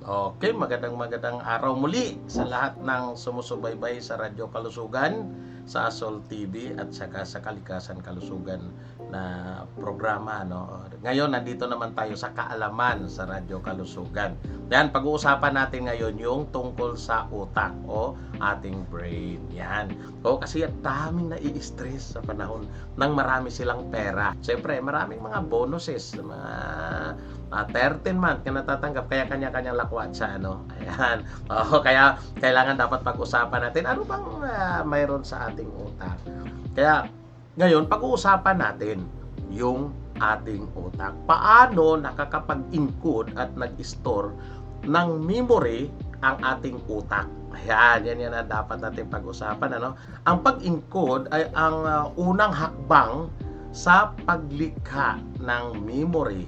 Okay, magandang araw muli sa lahat ng sumusubaybay sa Radyo Kalusugan, sa Asol TV at saka sa Kalikasan Kalusugan na programa. No? Ngayon, nandito naman tayo sa kaalaman sa Radyo Kalusugan. Yan, pag-uusapan natin ngayon yung tungkol sa utak o ating brain. Yan. O, kasi daming nai-stress sa panahon nang marami silang pera. Siyempre, maraming mga bonuses, mga 13 month ka natatanggap, kaya kanya-kanyang lakwat sa ano. Ayan. Kaya kailangan dapat pag-usapan natin ano bang mayroon sa ating utak. Kaya ngayon pag-uusapan natin yung ating utak. Paano nakakapag-encode at nag-store ng memory ang ating utak. Ayan, yan ang dapat natin pag-usapan. Ano? Ang pag-encode ay ang unang hakbang sa paglikha ng memory.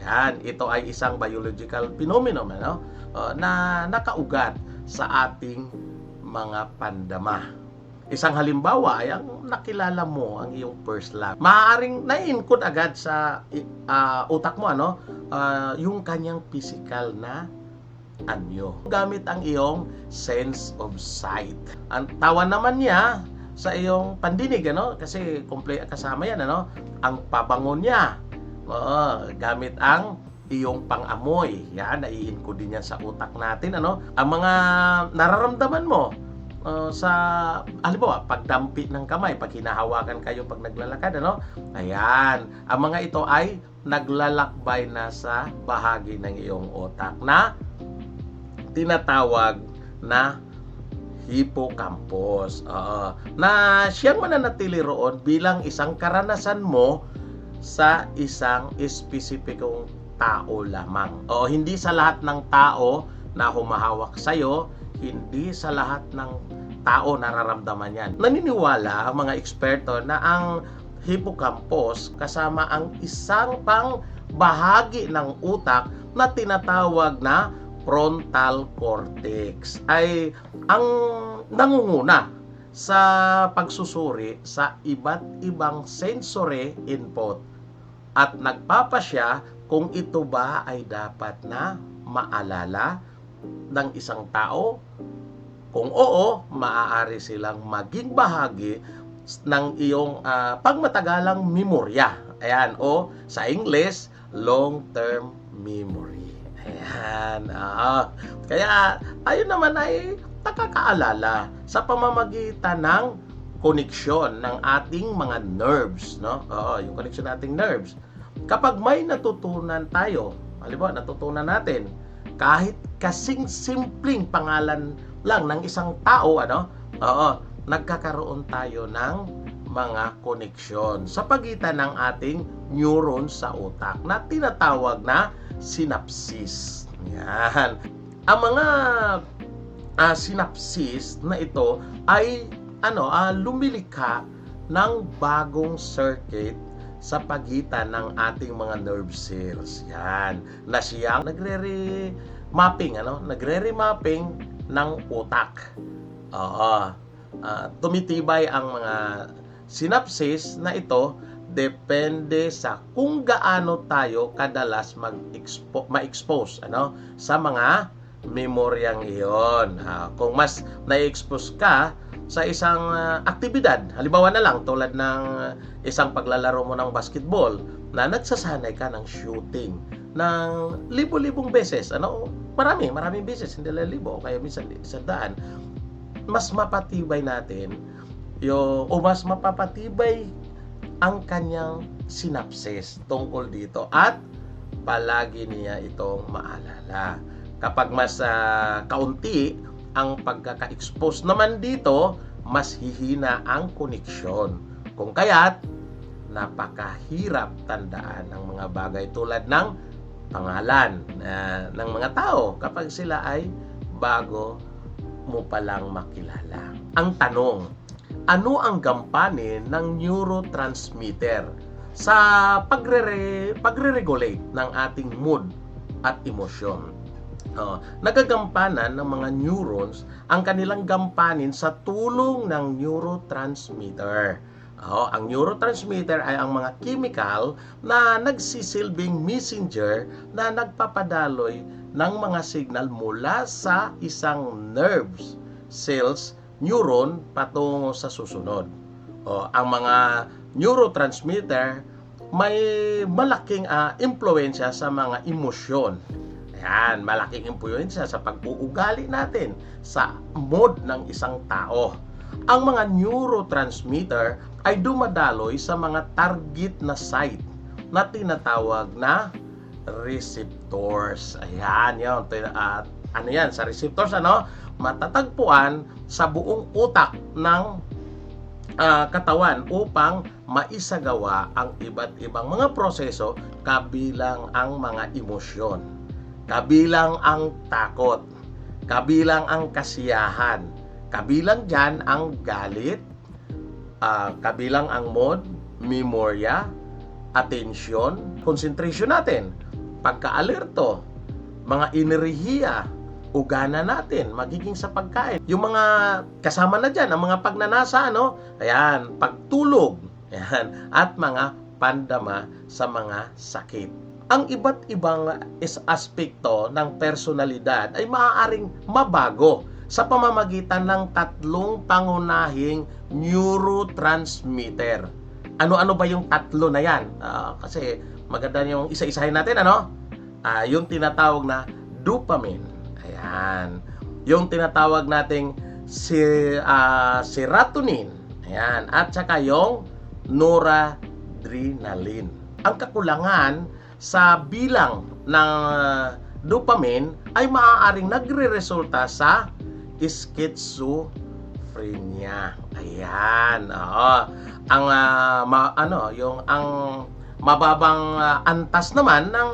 Yan, ito ay isang biological phenomenon na nakaugat sa ating mga pandama. Isang halimbawa ay ang nakilala mo ang iyong first love. Maaaring na-encode agad sa utak mo yung kanyang physical na anyo. Gamit ang iyong sense of sight. Ang tawa naman niya sa iyong pandinig kasi kasama yan ang pabango niya. Gamit ang iyong pang-amoy. Yan, nai-encode din yan sa utak natin. Ang mga nararamdaman mo sa, halimbawa, pagdampi ng kamay, pag hinahawakan kayo pag naglalakad, Ayan, ang mga ito ay naglalakbay na sa bahagi ng iyong utak na tinatawag na hippocampus. Na siyang mananatili roon bilang isang karanasan mo sa isang espesipikong tao lamang. Hindi sa lahat ng tao na humahawak sa'yo, hindi sa lahat ng tao nararamdaman yan. Naniniwala ang mga eksperto na ang hippocampus kasama ang isang pang bahagi ng utak na tinatawag na frontal cortex ay ang nangunguna sa pagsusuri sa iba't ibang sensory input at nagpapasya kung ito ba ay dapat na maalala ng isang tao. Kung oo, maaari silang maging bahagi ng iyong pagmatagalang memorya. Ayan, o sa English, long-term memory. Ayan. Kaya tayo naman ay nakakaalala sa pamamagitan ng koneksyon ng ating mga nerves, yung koneksyon nating nerves. Kapag may natutunan tayo, halimbawa natutunan natin kahit kasing simpleng pangalan lang ng isang tao, nagkakaroon tayo ng mga koneksyon sa pagitan ng ating neurons sa utak na tinatawag na synapses. Yan. Ang mga synapses na ito ay lumilikha ng bagong circuit sa pagitan ng ating mga nerve cells. Yan. Na siyang nagre-remapping ng utak. Tumitibay ang mga synapses na ito depende sa kung gaano tayo kadalas ma-expose sa mga memoryang iyon. Kung mas na-expose ka sa isang aktibidad, halimbawa na lang tulad ng isang paglalaro mo ng basketball na nagsasanay ka ng shooting ng libo-libong beses, maraming beses, hindi lang libo o kaya minsan 100, mas mapatibay natin mas mapapatibay ang kanyang synapses tungkol dito at palagi niya itong maalala. Kapag mas kaunti ang pagkaka-expose naman dito, mas hihina ang koneksyon. Kung kaya't napakahirap tandaan ang mga bagay tulad ng pangalan ng mga tao kapag sila ay bago mo palang makilala. Ang tanong, ano ang gampanin ng neurotransmitter sa pagre-regulate ng ating mood at emosyon? Nagagampanan ng mga neurons ang kanilang gampanin sa tulong ng neurotransmitter. Ang neurotransmitter ay ang mga chemical na nagsisilbing messenger na nagpapadaloy ng mga signal mula sa isang nerves cells, neuron, patungo sa susunod. Ang mga neurotransmitter may malaking impluensya sa mga emosyon. Ayan, malaking impluensya sa pag-uugali natin, sa mood ng isang tao. Ang mga neurotransmitter ay dumadaloy sa mga target na site na tinatawag na receptors. Ayan, yun. Ano yan? Sa receptors, matatagpuan sa buong utak ng katawan upang maisagawa ang iba't ibang mga proseso, kabilang ang mga emosyon, kabilang ang takot, kabilang ang kasiyahan, kabilang dyan ang galit, kabilang ang mood, memorya, attention, concentration natin, pagka-alerto, mga enerhiya, ugana natin, magiging sa pagkain. Yung mga kasama na dyan, ang mga pagnanasa, ayan, pagtulog, ayan, at mga pandama sa mga sakit. Ang iba't ibang aspekto ng personalidad ay maaaring mabago sa pamamagitan ng tatlong pangunahing neurotransmitter. Ano-ano ba yung tatlo na yan? Kasi maganda yung isa-isahin natin, yung tinatawag na dopamine. Ayan. Yung tinatawag nating serotonin. Ayan. At saka yung noradrenaline. Ang kakulangan sa bilang ng dopamine ay maaaring nagre-resulta sa schizophrenia. Ayan. Ang ang mababang antas naman ng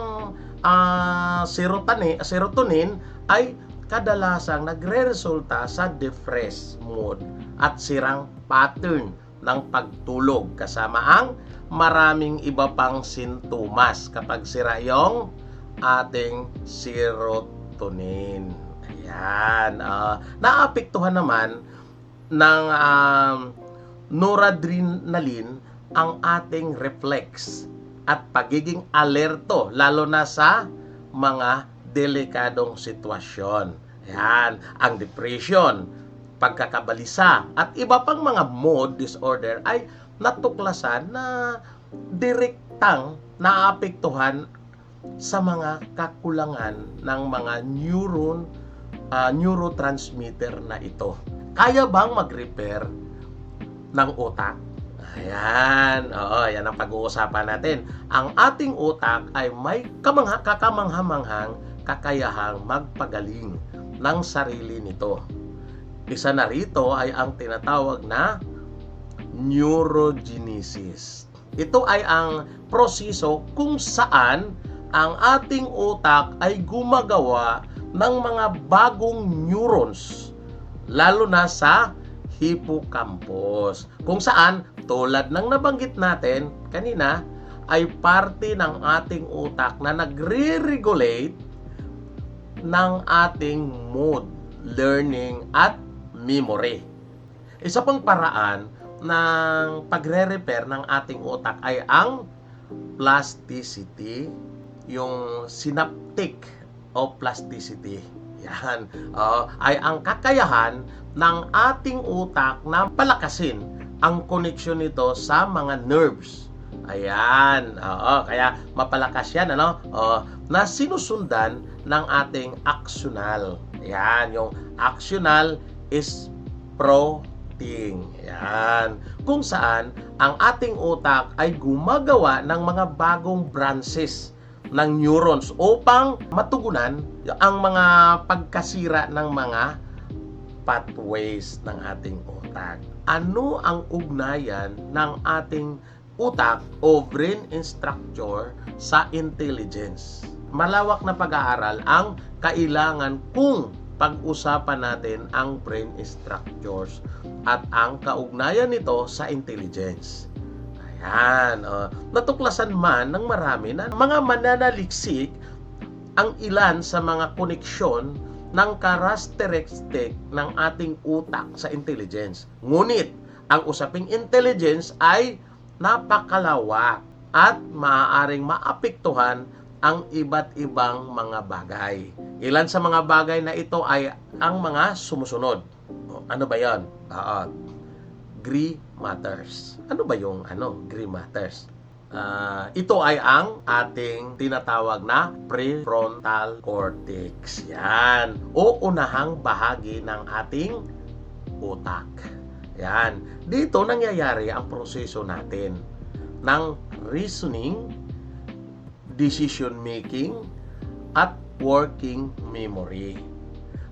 serotonin ay kadalasang nagre-resulta sa depressed mood at sirang pattern ng pagtulog, kasama ang maraming iba pang sintomas kapag sira yung ating serotonin. Ayan. Naapektuhan naman ng noradrenaline ang ating reflex at pagiging alerto, lalo na sa mga delikadong sitwasyon. Ayan, ang depression, pagkakabalisa, at iba pang mga mood disorder ay natuklasan na direktang naapektuhan sa mga kakulangan ng mga neurotransmitter na ito. Kaya bang mag-repair ng utak? Ayan, yan ang pag-uusapan natin. Ang ating utak ay may kakamanghamanghang kakayahang magpagaling ng sarili nito. Isa na rito ay ang tinatawag na neurogenesis. Ito ay ang proseso kung saan ang ating utak ay gumagawa ng mga bagong neurons, lalo na sa hippocampus, kung saan, tulad ng nabanggit natin kanina, ay parte ng ating utak na nagre-regulate ng ating mood, learning, at memory. Isa pang paraan ng pagre-repair ng ating utak ay ang plasticity, yung synaptic o plasticity. Yan. Ay ang kakayahan ng ating utak na palakasin ang koneksyon nito sa mga nerves. Ayan. Kaya mapalakas yan, na sinusundan ng ating axonal. Ayan, yung axonal is protein. Ayan. Kung saan ang ating utak ay gumagawa ng mga bagong branches ng neurons upang matugunan ang mga pagkasira ng mga pathways ng ating utak. Ano ang ugnayan ng ating utak o brain structure sa intelligence? Malawak na pag-aaral ang kailangan kung pag-usapan natin ang brain structures at ang kaugnayan nito sa intelligence. Ayan. Natuklasan man ng marami na mga mananaliksik ang ilan sa mga koneksyon ng karakteristik ng ating utak sa intelligence. Ngunit, ang usaping intelligence ay napakalawak at maaaring maapektuhan ang iba't ibang mga bagay. Ilan sa mga bagay na ito ay ang mga sumusunod. Ano ba yan? Gray matters. Ano ba yung gray matters? Ito ay ang ating tinatawag na prefrontal cortex. Yan. O unahang bahagi ng ating utak. Yan. Dito nangyayari ang proseso natin ng reasoning, decision making, at working memory.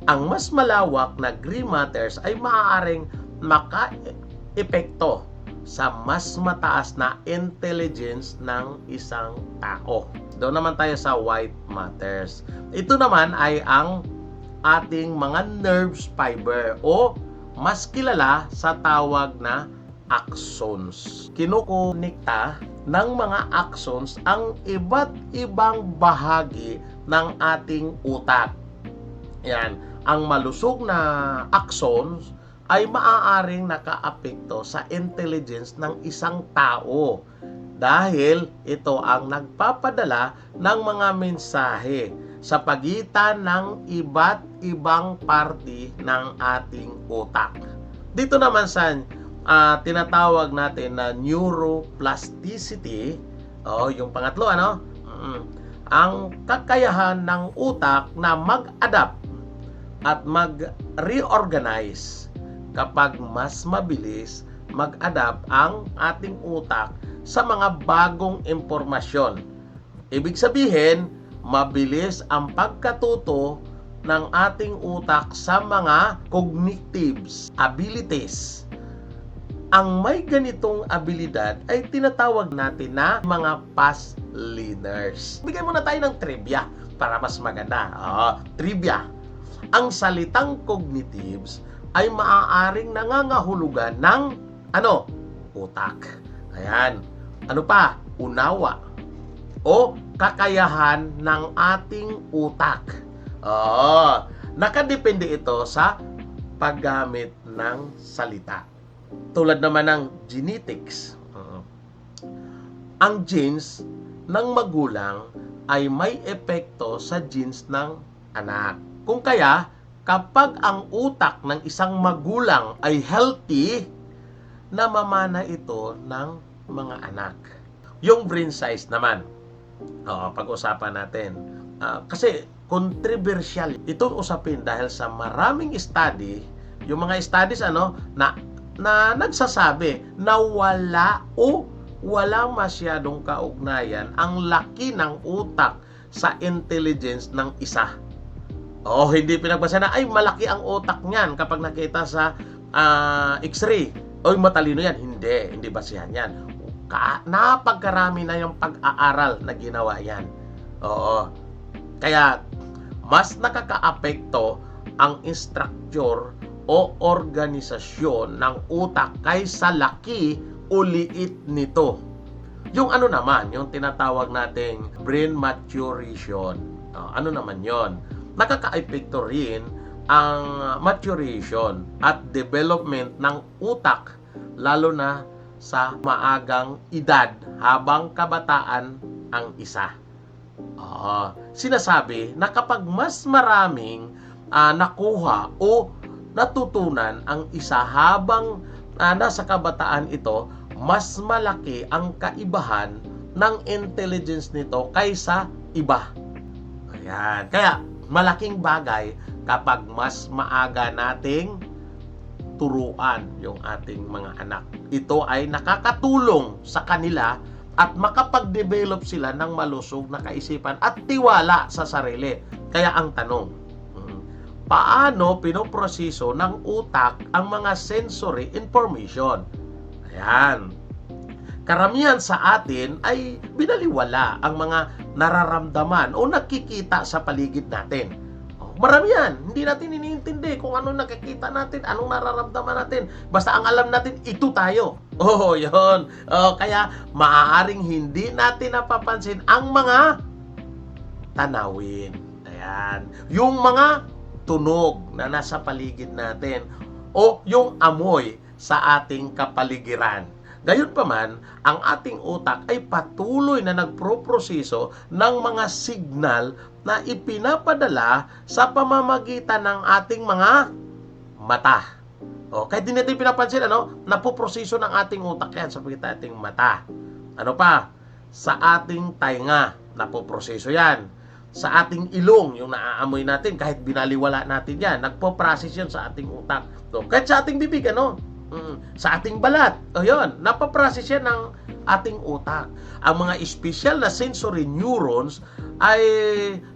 Ang mas malawak na gray matters ay maaaring maka-epekto sa mas mataas na intelligence ng isang tao. Doon naman tayo sa white matters. Ito naman ay ang ating mga nerves fiber o mas kilala sa tawag na axons. Kinukonekta ng mga axons ang iba't ibang bahagi ng ating utak. Yan. Ang malusog na axons ay maaaring nakaapekto sa intelligence ng isang tao dahil ito ang nagpapadala ng mga mensahe sa pagitan ng iba't ibang parte ng ating utak. Dito naman sa tinatawag natin na neuroplasticity, yung pangatlo, ang kakayahan ng utak na mag-adapt at mag-reorganize kapag mas mabilis mag-adapt ang ating utak sa mga bagong impormasyon. Ibig sabihin, mabilis ang pagkatuto ng ating utak sa mga cognitive abilities. Ang may ganitong abilidad ay tinatawag natin na mga fast learners. Bigyan muna tayo ng trivia para mas maganda. Trivia. Ang salitang cognitives ay maaaring nangangahulugan ng utak. Ayan. Ano pa? Unawa o kakayahan ng ating utak. Nakadepende ito sa paggamit ng salita. Tulad naman ng genetics. Ang genes ng magulang ay may epekto sa genes ng anak. Kung kaya, kapag ang utak ng isang magulang ay healthy, namamana ito ng mga anak. Yung brain size naman, pag-usapan natin. Kasi controversial itong usapin dahil sa maraming study, yung mga studies na nagsasabi na wala masyadong kaugnayan ang laki ng utak sa intelligence ng isa. Hindi pinagbasa na, ay malaki ang utak niyan kapag nakita sa x-ray. Matalino yan. Hindi basihan yan. Napagkarami na yung pag-aaral na ginawa yan. Kaya, mas nakakaapekto ang structure o organisasyon ng utak kaysa laki o liit nito. Yung naman, yung tinatawag nating brain maturation. Ano naman yon? Nakaka-epekto rin ang maturation at development ng utak lalo na sa maagang edad habang kabataan ang isa. Sinasabi na kapag mas maraming nakuha o natutunan ang isa habang nasa kabataan ito, mas malaki ang kaibahan ng intelligence nito kaysa iba. Ayan. Kaya malaking bagay kapag mas maaga nating turuan yung ating mga anak. Ito ay nakakatulong sa kanila at makapag-develop sila ng malusog na kaisipan at tiwala sa sarili. Kaya ang tanong, paano pinoproseso ng utak ang mga sensory information? Ayan. Karamihan sa atin ay binaliwala ang mga nararamdaman o nakikita sa paligid natin. Marami yan. Hindi natin iniintindi kung ano nakikita natin, anong nararamdaman natin. Basta ang alam natin, ito tayo. Yun. Kaya maaaring hindi natin napapansin ang mga tanawin. Ayan. Yung mga tunog na nasa paligid natin o yung amoy sa ating kapaligiran. Gayunpaman, ang ating utak ay patuloy na nagproproseso ng mga signal na ipinapadala sa pamamagitan ng ating mga mata. Kahit di natin pinapansin, napoproseso ng ating utak yan sa pagkita ating mata. Ano pa? Sa ating tainga, napoproseso yan. Sa ating ilong, yung naaamoy natin, kahit binaliwala natin yan, nagpo-process yan sa ating utak. Kahit sa ating bibig, sa ating balat, yun, napaprocess yan ng ating utak. Ang mga special na sensory neurons ay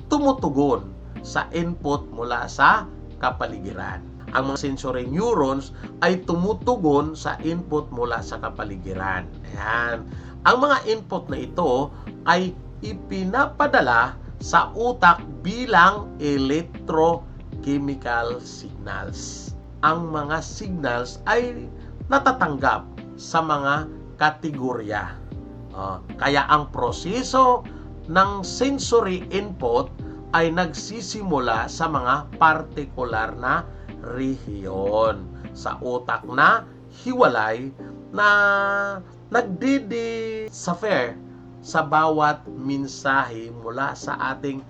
tumutugon sa input mula sa kapaligiran. Ang mga sensory neurons ay tumutugon sa input mula sa kapaligiran. Ayan. Ang mga input na ito ay ipinapadala sa utak bilang electrochemical signals. Ang mga signals ay natatanggap sa mga kategorya. Kaya ang proseso ng sensory input ay nagsisimula sa mga partikular na rehiyon sa utak na hiwalay na nagdidecipher sa bawat mensahe mula sa ating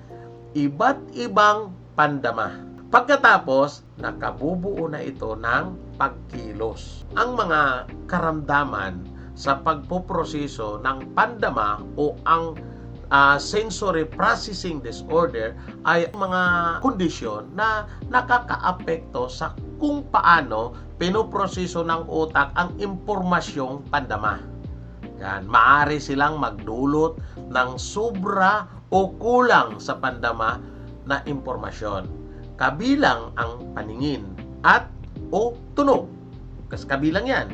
iba't ibang pandama. Pagkatapos, nakabubuo na ito ng pagkilos. Ang mga karamdaman sa pagpoproseso ng pandama o ang sensory processing disorder ay mga kondisyon na nakakaapekto sa kung paano pinoproseso ng utak ang impormasyong pandama. Yan, maaari silang magdulot ng sobra o kulang sa pandama na impormasyon. Kabilang ang paningin at o tunog. Kasi kabilang yan.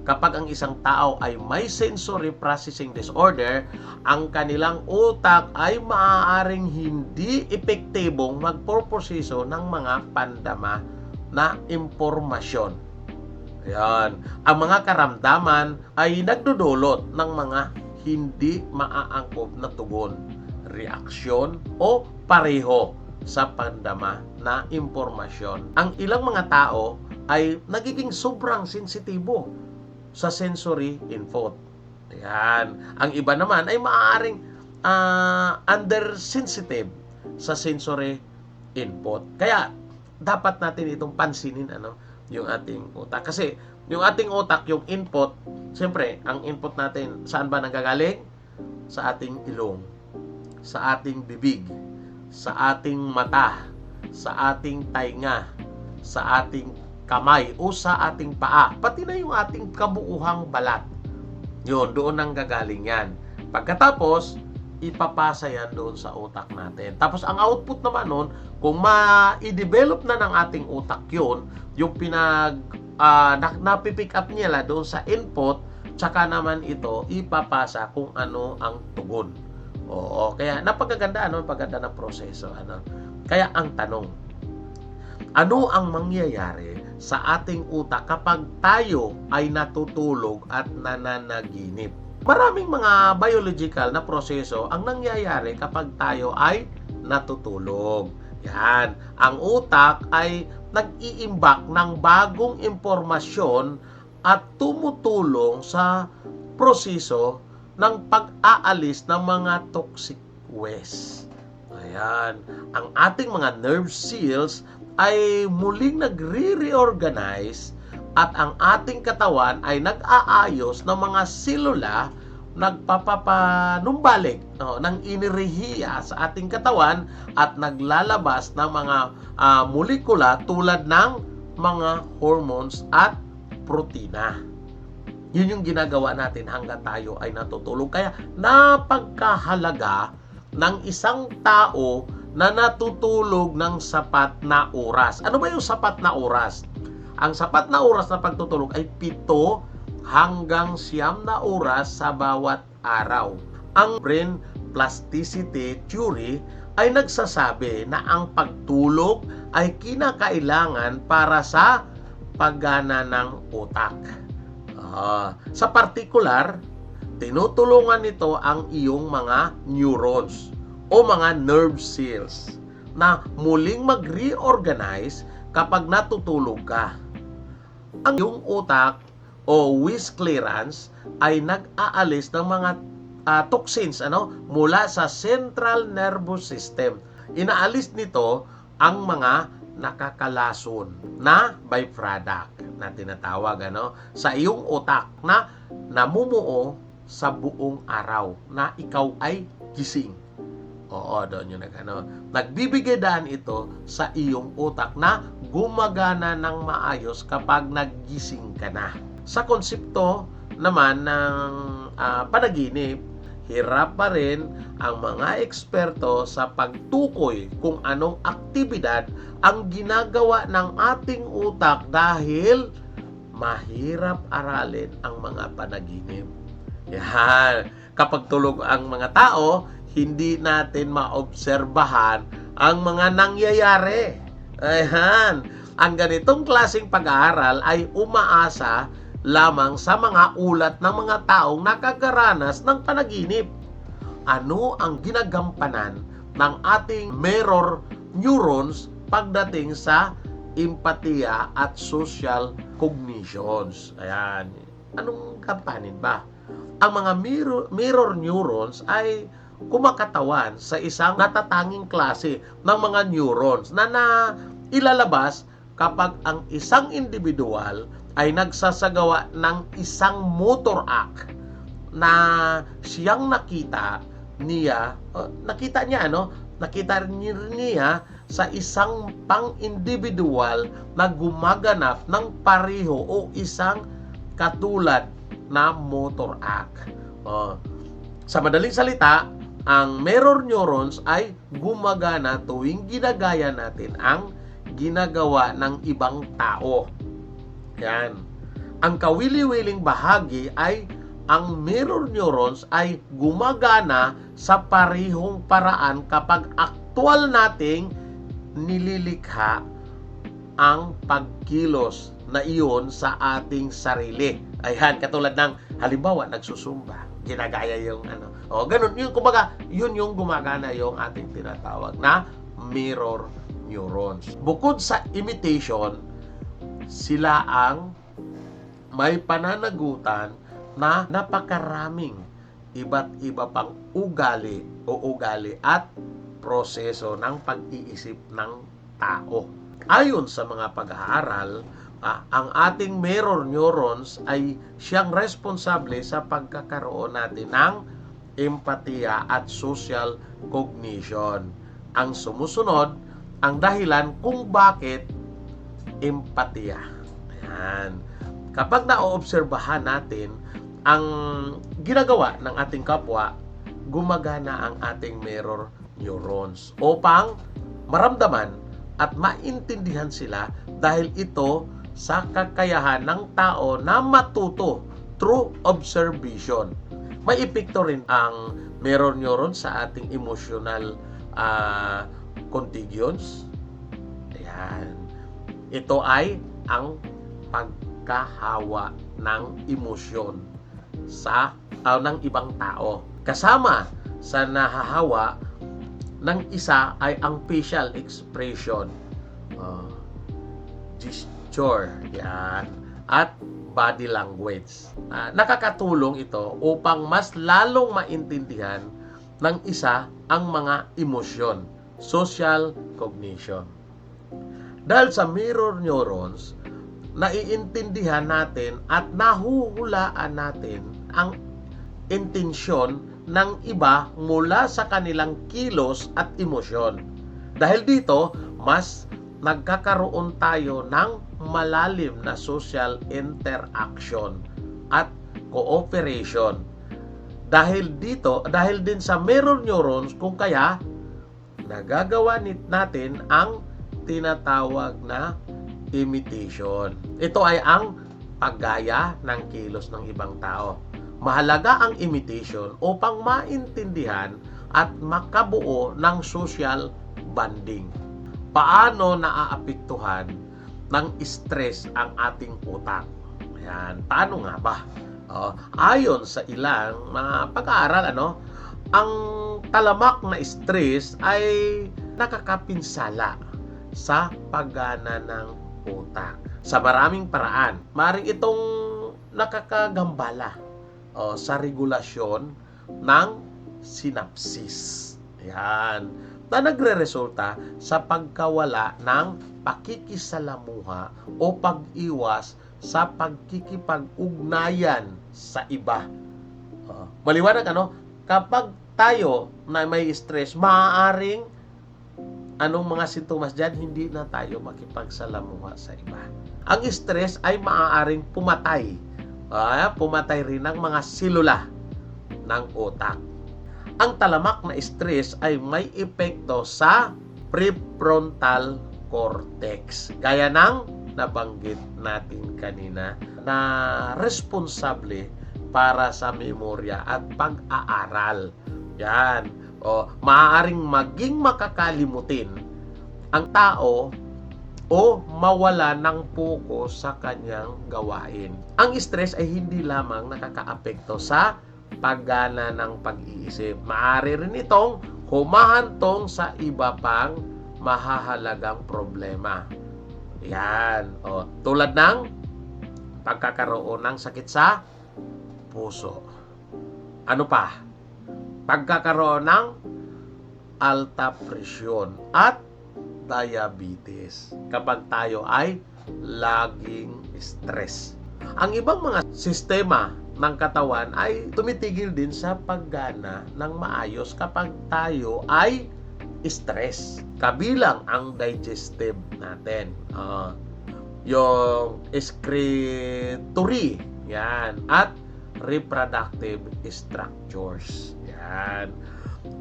Kapag ang isang tao ay may sensory processing disorder, ang kanilang utak ay maaaring hindi epektibong magpoproseso ng mga pandama na impormasyon. Ayan. Ang mga karamdaman ay nagdudulot ng mga hindi maaangkop na tugon, reaksyon o pareho sa pandama na impormasyon. Ang ilang mga tao ay nagiging sobrang sensitibo sa sensory input. Ayan. Ang iba naman ay maaaring undersensitive sa sensory input. Kaya dapat natin itong pansinin yung ating utak. Kasi yung ating utak, yung input, siyempre, ang input natin, saan ba nanggagaling? Sa ating ilong, sa ating bibig, sa ating mata, sa ating tainga, sa ating kamay o sa ating paa, pati na yung ating kabuuhang balat. Yun, doon ang gagaling yan. Pagkatapos, ipapasa yan doon sa utak natin. Tapos, ang output naman nun, kung ma-i-develop na ng ating utak yun, yung napipick up niya doon sa input, tsaka naman ito, ipapasa kung ano ang tugon. Oo, kaya napagaganda, napaganda ng proseso. Kaya ang tanong, ano ang mangyayari sa ating utak kapag tayo ay natutulog at nananaginip? Maraming mga biological na proseso ang nangyayari kapag tayo ay natutulog. Yan. Ang utak ay nag-iimbak ng bagong impormasyon at tumutulong sa proseso ng pag-aalis ng mga toxic waste. Ayan. Ang ating mga nerve cells ay muling nagre-reorganize at ang ating katawan ay nag-aayos ng mga selula, nagpapapanumbalik ng enerhiya sa ating katawan at naglalabas ng mga molekula tulad ng mga hormones at protina. Yun yung ginagawa natin hanggang tayo ay natutulog. Kaya napagkahalaga ng isang tao na natutulog ng sapat na oras. Ano ba yung sapat na oras? Ang sapat na oras na pagtutulog ay 7 hanggang 9 na oras sa bawat araw. Ang brain plasticity theory ay nagsasabi na ang pagtulog ay kinakailangan para sa paggana ng utak. Sa partikular, tinutulungan nito ang iyong mga neurons o mga nerve cells na muling mag-reorganize kapag natutulog ka. Ang iyong utak o whisk clearance ay nag-aalis ng mga toxins mula sa central nervous system. Inaalis nito ang mga nakakalason na byproduct na tinatawag sa iyong utak na namumuo sa buong araw na ikaw ay gising. Oo, doon yung nagbibigay daan ito sa iyong utak na gumagana ng maayos kapag naggising ka na. Sa konsepto naman ng panaginip, hirap pa rin ang mga eksperto sa pagtukoy kung anong aktibidad ang ginagawa ng ating utak dahil mahirap aralin ang mga panaginip. Yan. Kapag tulog ang mga tao, hindi natin maobserbahan ang mga nangyayari. Ayan. Ang ganitong klaseng pag-aaral ay umaasa lamang sa mga ulat ng mga taong nakakaranas ng panaginip. Ano ang ginagampanan ng ating mirror neurons pagdating sa empatiya at social cognitions? Ayan. Anong gampanin ba? Ang mga mirror neurons ay kumakatawan sa isang natatanging klase ng mga neurons na ilalabas kapag ang isang individual ay nagsasagawa ng isang motor act na siyang nakita niya sa isang pang-individual na gumaganap ng pareho o isang katulad na motor act. Sa madaling salita, ang mirror neurons ay gumagana tuwing ginagaya natin ang ginagawa ng ibang tao. Yan. Ang kawili-wiling bahagi ay ang mirror neurons ay gumagana sa parehong paraan kapag aktwal nating nililikha ang pagkilos na iyon sa ating sarili. Ayan, katulad ng halimbawa, nagsusumba, ginagaya yung ganun. Yun, kumbaga, yun yung gumagana yung ating tinatawag na mirror neurons. Bukod sa imitation, sila ang may pananagutan na napakaraming iba't iba pang ugali at proseso ng pag-iisip ng tao. Ayon sa mga pag-aaral, ang ating mirror neurons ay siyang responsable sa pagkakaroon natin ng empatiya at social cognition. Ang sumusunod, ang dahilan kung bakit empatiya. Ayan. Kapag naoobserbahan natin ang ginagawa ng ating kapwa, gumagana ang ating mirror neurons upang maramdaman at maintindihan sila dahil ito sa kakayahan ng tao na matuto through observation. May epekto rin ang mirror neurons sa ating emotional contagions. Ayan. Ito ay ang pagkahawa ng emosyon ng ibang tao. Kasama sa nahahawa ng isa ay ang facial expression, gesture, yan, at body language. Nakakatulong ito upang mas lalong maintindihan ng isa ang mga emosyon, social cognition. Dahil sa mirror neurons, naiintindihan natin at nahuhulaan natin ang intensyon ng iba mula sa kanilang kilos at emosyon. Dahil dito, mas nagkakaroon tayo ng malalim na social interaction at cooperation. Dahil din sa mirror neurons, kung kaya nagagawa natin ang tinatawag na imitation. Ito ay ang paggaya ng kilos ng ibang tao. Mahalaga ang imitation upang maintindihan at makabuo ng social bonding. Paano naaapektuhan ng stress ang ating utak? Ayan, paano nga ba? Ayon sa ilang mga pag-aaral, ang talamak na stress ay nakakapinsala sa paggana ng utak sa maraming paraan. Maring itong nakakagambala sa regulasyon ng synapses. Yan. Na nagre-resulta sa pagkawala ng pakikisalamuha o pag-iwas sa pagkikipag-ugnayan sa iba. Maliwanag kapag tayo na may stress, maaaring anong mga sintomas dyan, hindi na tayo makipagsalamuha sa iba. Ang stress ay maaaring pumatay. Pumatay rin ng mga selula ng utak. Ang talamak na stress ay may epekto sa prefrontal cortex. Gaya ng nabanggit natin kanina na responsable para sa memorya at pag-aaral. Yan. Maaaring maging makakalimutin ang tao o mawala ng pokus sa kanyang gawain. Ang stress ay hindi lamang nakakaapekto sa paggana ng pag-iisip. Maaari rin itong humahantong sa iba pang mahahalagang problema. Yan. Tulad ng pagkakaroon ng sakit sa puso. Ano pa? Pagkakaroon ng alta presyon at diabetes kapag tayo ay laging stress. Ang ibang mga sistema ng katawan ay tumitigil din sa paggana ng maayos kapag tayo ay stress. Kabilang ang digestive natin. Yung excretory. Yan. At reproductive structures. Yan.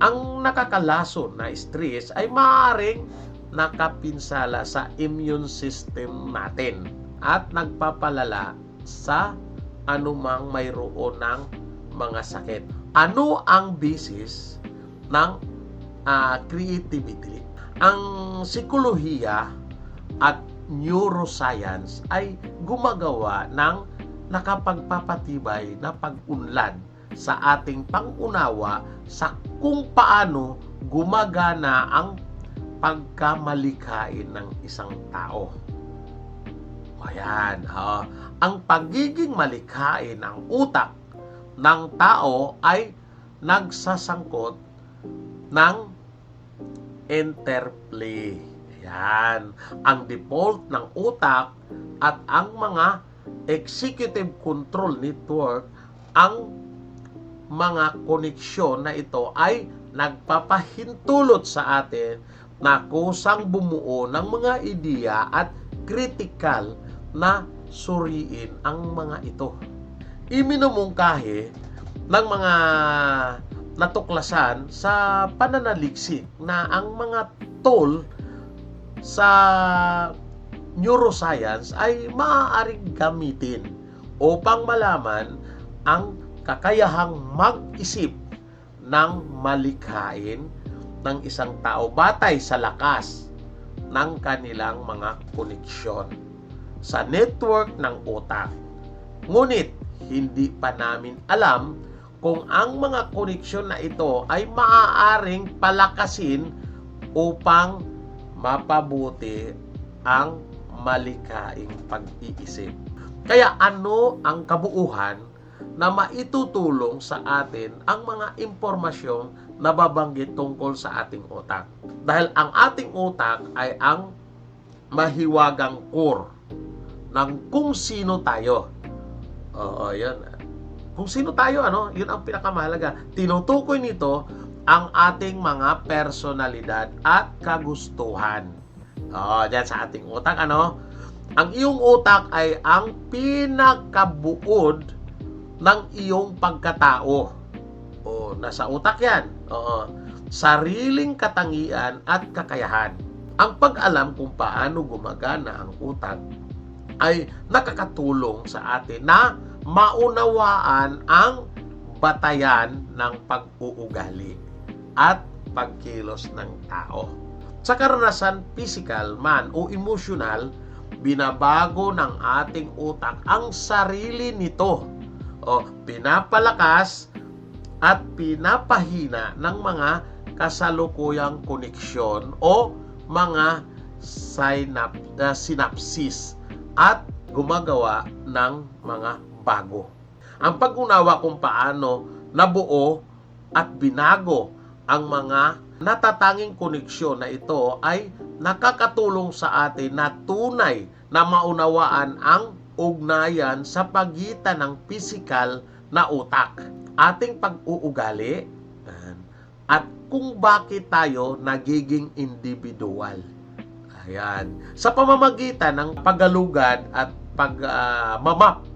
Ang nakakalason na stress ay maaaring nakapinsala sa immune system natin at nagpapalala sa anumang mayroon ng mga sakit. Ano ang basis ng creativity? Ang psikolohiya at neuroscience ay gumagawa ng nakapagpapatibay na pag-unlad sa ating pangunawa sa kung paano gumagana ang pagkamalikhain ng isang tao. Ayan. Ang pagiging malikhain ng utak ng tao ay nagsasangkot ng interplay. Ayan. Ang default ng utak at ang mga executive control network, ang mga koneksyon na ito ay nagpapahintulot sa atin na kusang bumuo ng mga ideya at critical na suriin ang mga ito. Iminumungkahi ng mga natuklasan sa pananaliksik na ang mga tool sa neuroscience ay maaaring gamitin upang malaman ang kakayahang mag-isip ng malikhain ng isang tao batay sa lakas ng kanilang mga koneksyon sa network ng utak. Ngunit hindi pa namin alam kung ang mga koneksyon na ito ay maaaring palakasin upang mapabuti ang malikhaing pag-iisip. Kaya ano ang kabuuhan na maitutulong sa atin ang mga impormasyong nababanggit tungkol sa ating utak? Dahil ang ating utak ay ang mahiwagang core ng kung sino tayo. Yan. Kung sino tayo, yun ang pinakamahalaga. Tinutukoy nito ang ating mga personalidad at kagustuhan. Diyan sa ating utak, ang iyong utak ay ang pinakabuod ng iyong pagkatao. Nasa utak yan. Sariling katangian at kakayahan. Ang pag-alam kung paano gumagana ang utak ay nakakatulong sa atin na maunawaan ang batayan ng pag-uugali at pagkilos ng tao. Sa karanasan physical man o emotional, binabago ng ating utak ang sarili nito. Pinapalakas at pinapahina ng mga kasalukuyang koneksyon o mga synapses at gumagawa ng mga nagbago. Ang pag-unawa kung paano nabuo at binago ang mga natatanging koneksyon na ito ay nakakatulong sa atin na tunay na maunawaan ang ugnayan sa pagitan ng pisikal na utak, ating pag-uugali, at kung bakit tayo nagiging individual. Ayan. Sa pamamagitan ng paggalugad at pagmamap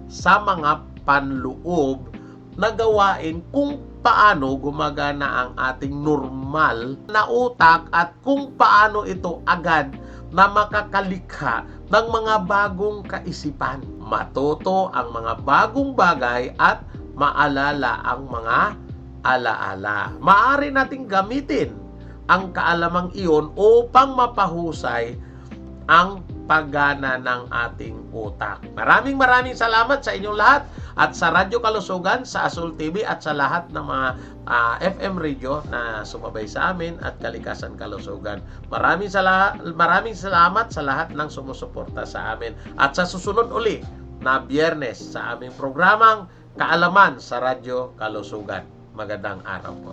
sa mga panloob na gawain kung paano gumagana ang ating normal na utak at kung paano ito agad na makakalikha ng mga bagong kaisipan. Matuto ang mga bagong bagay at maalala ang mga alaala. Maaari nating gamitin ang kaalamang iyon upang mapahusay ang paggana ng ating utak. Maraming salamat sa inyong lahat at sa Radyo Kalusugan, sa Azul TV at sa lahat ng mga FM radio na sumabay sa amin at Kalikasan Kalusugan. Maraming salamat sa lahat ng sumusuporta sa amin at sa susunod uli na Biyernes sa aming programang Kaalaman sa Radyo Kalusugan. Magandang araw po.